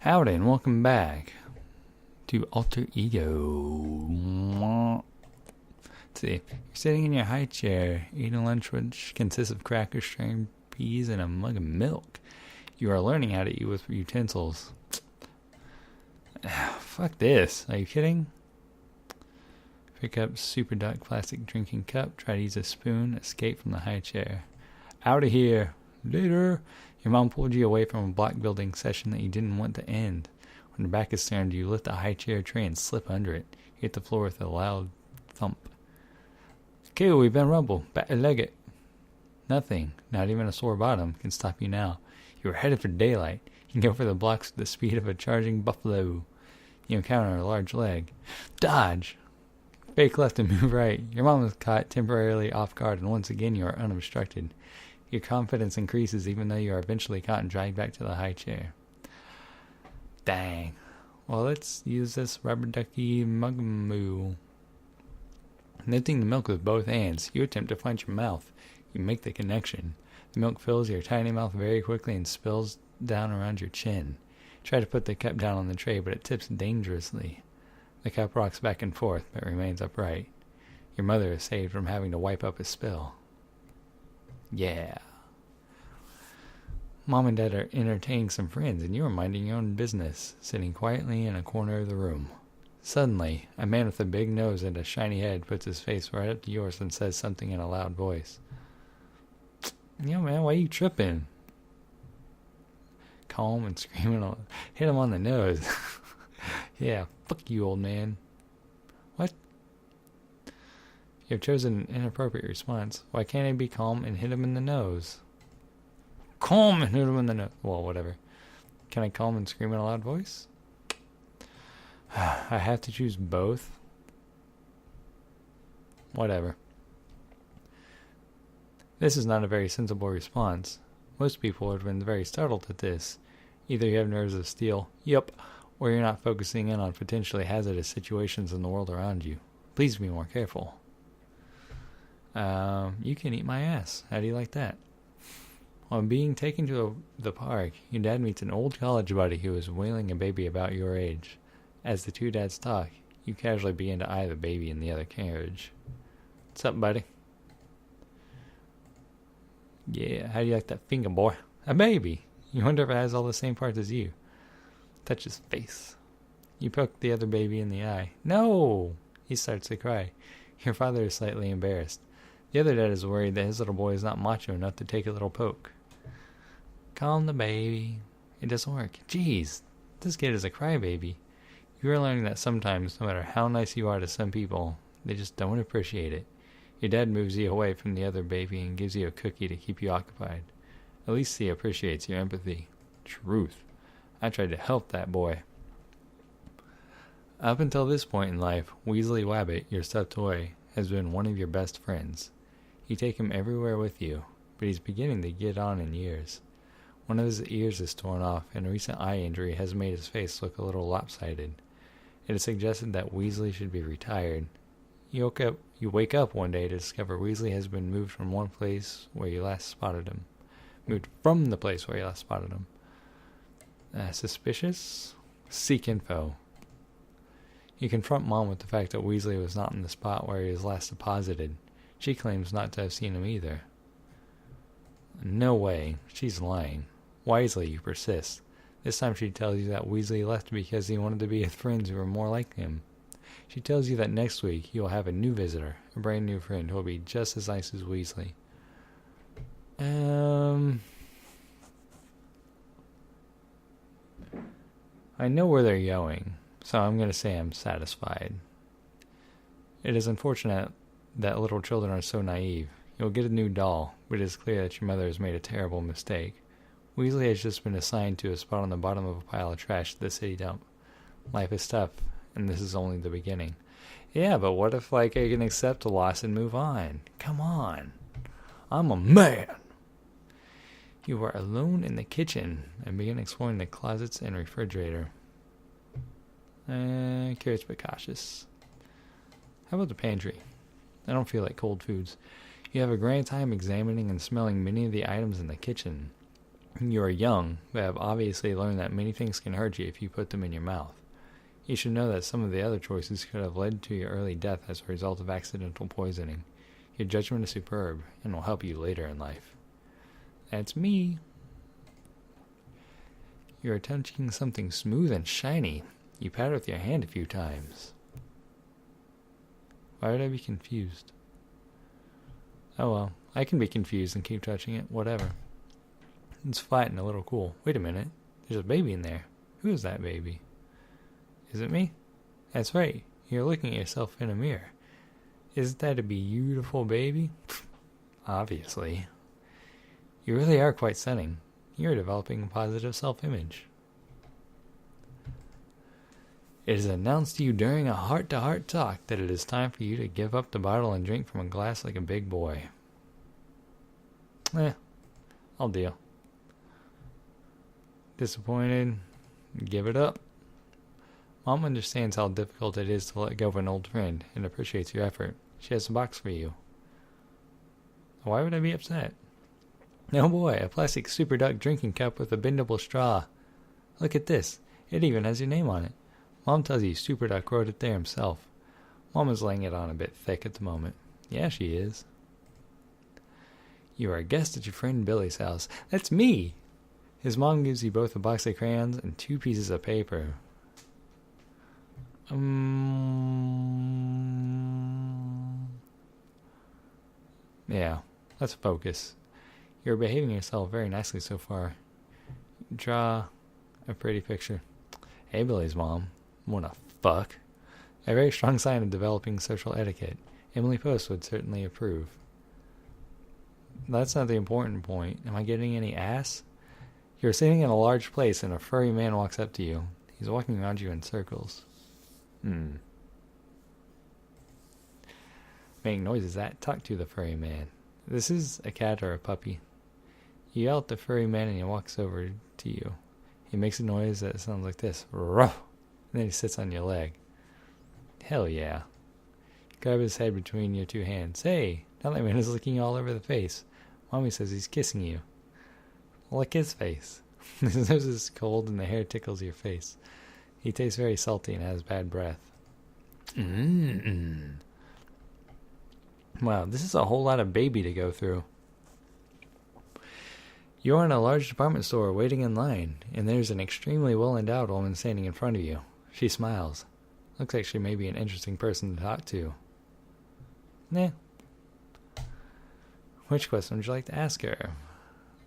Howdy and welcome back to Alter Ego. Let's see, you're sitting in your high chair, eating lunch which consists of crackers, string peas, and a mug of milk. You are learning how to eat with utensils. Fuck this. Are you kidding? Pick up Super Duck plastic drinking cup, try to use a spoon, escape from the high chair. Out of here. Later. Your mom pulled you away from a block building session that you didn't want to end. When your back is turned, you lift the high chair tray and slip under it. You hit the floor with a loud thump. Okay, we've been rumble. Back your leg it. Nothing, not even a sore bottom, can stop you now. You are headed for daylight. You can go for the blocks with the speed of a charging buffalo. You encounter a large leg. Dodge! Fake left and move right. Your mom is caught temporarily off guard, and once again you are unobstructed. Your confidence increases even though you are eventually caught and dragged back to the high chair. Dang. Well, let's use this rubber ducky mug moo. Lifting the milk with both hands, you attempt to find your mouth. You make the connection. The milk fills your tiny mouth very quickly and spills down around your chin. Try to put the cup down on the tray, but it tips dangerously. The cup rocks back and forth, but remains upright. Your mother is saved from having to wipe up a spill. Yeah. Mom and Dad are entertaining some friends, and you are minding your own business, sitting quietly in a corner of the room. Suddenly, a man with a big nose and a shiny head puts his face right up to yours and says something in a loud voice. Yo, man, why you tripping? Calm and screaming, hit him on the nose. Yeah, fuck you, old man. What? You have chosen an inappropriate response. Why can't I be calm and hit him in the nose? Calm and hit him in the nose. Well, whatever. Can I calm and scream in a loud voice? I have to choose both. Whatever. This is not a very sensible response. Most people would have been very startled at this. Either you have nerves of steel, yup, or you're not focusing in on potentially hazardous situations in the world around you. Please be more careful. You can eat my ass. How do you like that? While being taken to the park, your dad meets an old college buddy who is wheeling a baby about your age. As the two dads talk, you casually begin to eye the baby in the other carriage. What's up, buddy? Yeah, how do you like that finger, boy? A baby! You wonder if it has all the same parts as you. Touch his face. You poke the other baby in the eye. No! He starts to cry. Your father is slightly embarrassed. The other dad is worried that his little boy is not macho enough to take a little poke. Calm the baby. It doesn't work. Jeez, this kid is a crybaby. You are learning that sometimes, no matter how nice you are to some people, they just don't appreciate it. Your dad moves you away from the other baby and gives you a cookie to keep you occupied. At least he appreciates your empathy. Truth. I tried to help that boy. Up until this point in life, Weasley Wabbit, your stuffed toy, has been one of your best friends. You take him everywhere with you, but he's beginning to get on in years. One of his ears is torn off, and a recent eye injury has made his face look a little lopsided. It is suggested that Weasley should be retired. You wake up one day to discover Weasley has been moved from one place where you last spotted him. Moved from the place where you last spotted him. Suspicious? Seek info. You confront Mom with the fact that Weasley was not in the spot where he was last deposited. She claims not to have seen him either. No way. She's lying. Wisely, you persist. This time she tells you that Weasley left because he wanted to be with friends who were more like him. She tells you that next week you will have a new visitor, a brand new friend who will be just as nice as Weasley. I know where they're going, so I'm going to say I'm satisfied. It is unfortunate that little children are so naive. You'll get a new doll, but it is clear that your mother has made a terrible mistake. Weasley has just been assigned to a spot on the bottom of a pile of trash at the city dump. Life is tough, and this is only the beginning. Yeah, but what if, I can accept a loss and move on? Come on. I'm a man. You are alone in the kitchen and begin exploring the closets and refrigerator. Curious but cautious. How about the pantry? I don't feel like cold foods. You have a grand time examining and smelling many of the items in the kitchen. You are young, but have obviously learned that many things can hurt you if you put them in your mouth. You should know that some of the other choices could have led to your early death as a result of accidental poisoning. Your judgment is superb and will help you later in life. That's me. You are touching something smooth and shiny. You pat it with your hand a few times. Why would I be confused? Oh well, I can be confused and keep touching it, whatever. It's flat and a little cool. Wait a minute, there's a baby in there. Who is that baby? Is it me? That's right, you're looking at yourself in a mirror. Isn't that a beautiful baby? Obviously. You really are quite stunning. You're developing a positive self-image. It is announced to you during a heart-to-heart talk that it is time for you to give up the bottle and drink from a glass like a big boy. I'll deal. Disappointed? Give it up. Mom understands how difficult it is to let go of an old friend and appreciates your effort. She has a box for you. Why would I be upset? Oh boy, a plastic Super Duck drinking cup with a bendable straw. Look at this. It even has your name on it. Mom tells you Super Duck wrote it there himself. Mom is laying it on a bit thick at the moment. Yeah, she is. You are a guest at your friend Billy's house. That's me! His mom gives you both a box of crayons and 2 pieces of paper. Yeah, let's focus. You're behaving yourself very nicely so far. Draw a pretty picture. Hey, Billy's mom. Wanna fuck? A very strong sign of developing social etiquette. Emily Post would certainly approve. That's not the important point. Am I getting any ass? You're sitting in a large place and a furry man walks up to you. He's walking around you in circles. Making noises at. Talk to the furry man. This is a cat or a puppy. You yell at the furry man and he walks over to you. He makes a noise that sounds like this. Ruff! And then he sits on your leg. Hell yeah. Grab his head between your 2 hands. Hey, now that man is licking you all over the face. Mommy says he's kissing you. Lick his face. His nose is cold and the hair tickles your face. He tastes very salty and has bad breath. Wow, this is a whole lot of baby to go through. You are in a large department store waiting in line, and there's an extremely well-endowed woman standing in front of you. She smiles. Looks like she may be an interesting person to talk to. Nah. Which question would you like to ask her?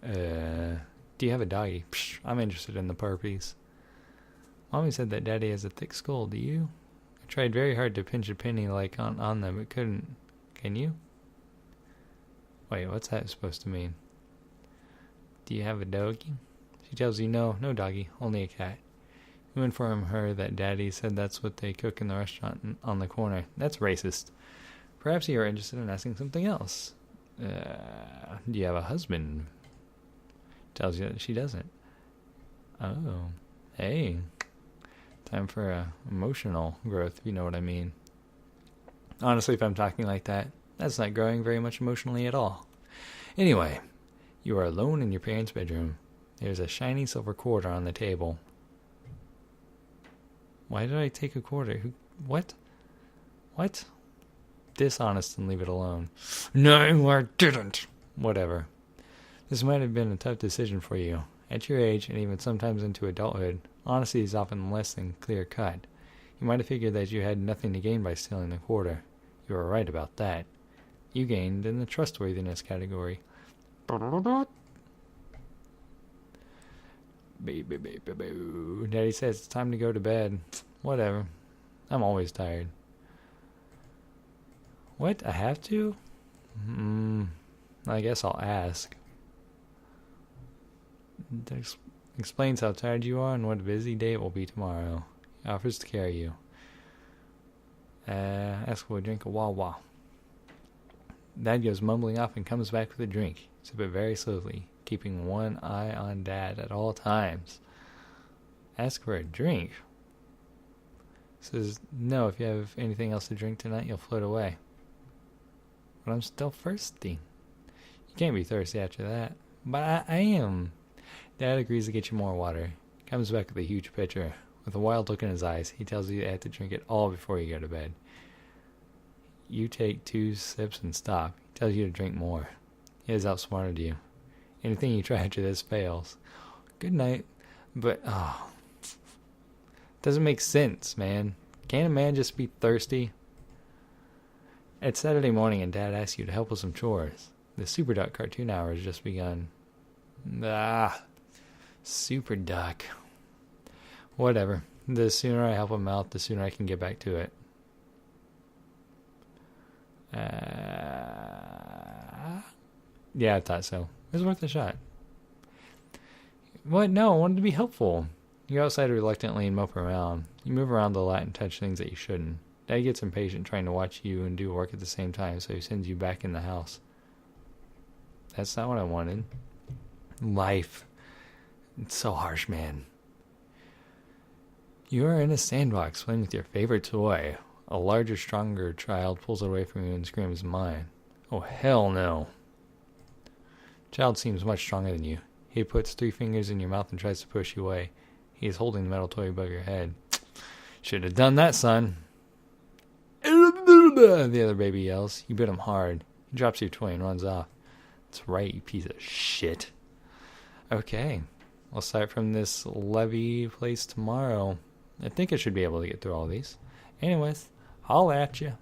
Do you have a doggy? Psh, I'm interested in the puppies. Mommy said that Daddy has a thick skull. Do you? I tried very hard to pinch a penny like on them, but couldn't. Can you? Wait, what's that supposed to mean? Do you have a doggy? She tells you no doggy, only a cat. You inform her that Daddy said that's what they cook in the restaurant on the corner. That's racist. Perhaps you are interested in asking something else. Do you have a husband? Tells you that she doesn't. Oh, hey. Time for emotional growth, if you know what I mean. Honestly, if I'm talking like that, that's not growing very much emotionally at all. Anyway, you are alone in your parents' bedroom. There's a shiny silver quarter on the table. Why did I take a quarter? What? What? Dishonest and leave it alone. No, I didn't. Whatever. This might have been a tough decision for you. At your age, and even sometimes into adulthood, honesty is often less than clear-cut. You might have figured that you had nothing to gain by stealing the quarter. You were right about that. You gained in the trustworthiness category. Daddy says it's time to go to bed. Whatever. I'm always tired. What? I have to? I guess I'll ask. That explains how tired you are and what a busy day it will be tomorrow. He offers to carry you. Ask for a drink of Wawa. Dad goes mumbling off and comes back with a drink. Sip it very slowly, keeping one eye on Dad at all times. Ask for a drink. Says, no, if you have anything else to drink tonight, you'll float away. But I'm still thirsty. You can't be thirsty after that. But I am. Dad agrees to get you more water. Comes back with a huge pitcher. With a wild look in his eyes, he tells you to have to drink it all before you go to bed. You take 2 sips and stop. He tells you to drink more. He has outsmarted you. Anything you try after this fails. Good night. But, doesn't make sense, man. Can't a man just be thirsty? It's Saturday morning and Dad asks you to help with some chores. The Super Duck cartoon hour has just begun. Super Duck. Whatever. The sooner I help him out, the sooner I can get back to it. Yeah, I thought so. It was worth a shot. What? No, I wanted to be helpful. You go outside reluctantly and mope around. You move around a lot and touch things that you shouldn't. Dad gets impatient trying to watch you and do work at the same time, so he sends you back in the house. That's not what I wanted. Life. It's so harsh, man. You are in a sandbox playing with your favorite toy. A larger, stronger child pulls it away from you and screams, "Mine." Oh, hell no. Child seems much stronger than you. He puts 3 fingers in your mouth and tries to push you away. He is holding the metal toy above your head. Should have done that, son. The other baby yells. You bit him hard. He drops your toy and runs off. That's right, you piece of shit. Okay. I'll start from this levee place tomorrow. I think I should be able to get through all these. Anyways, holla at you.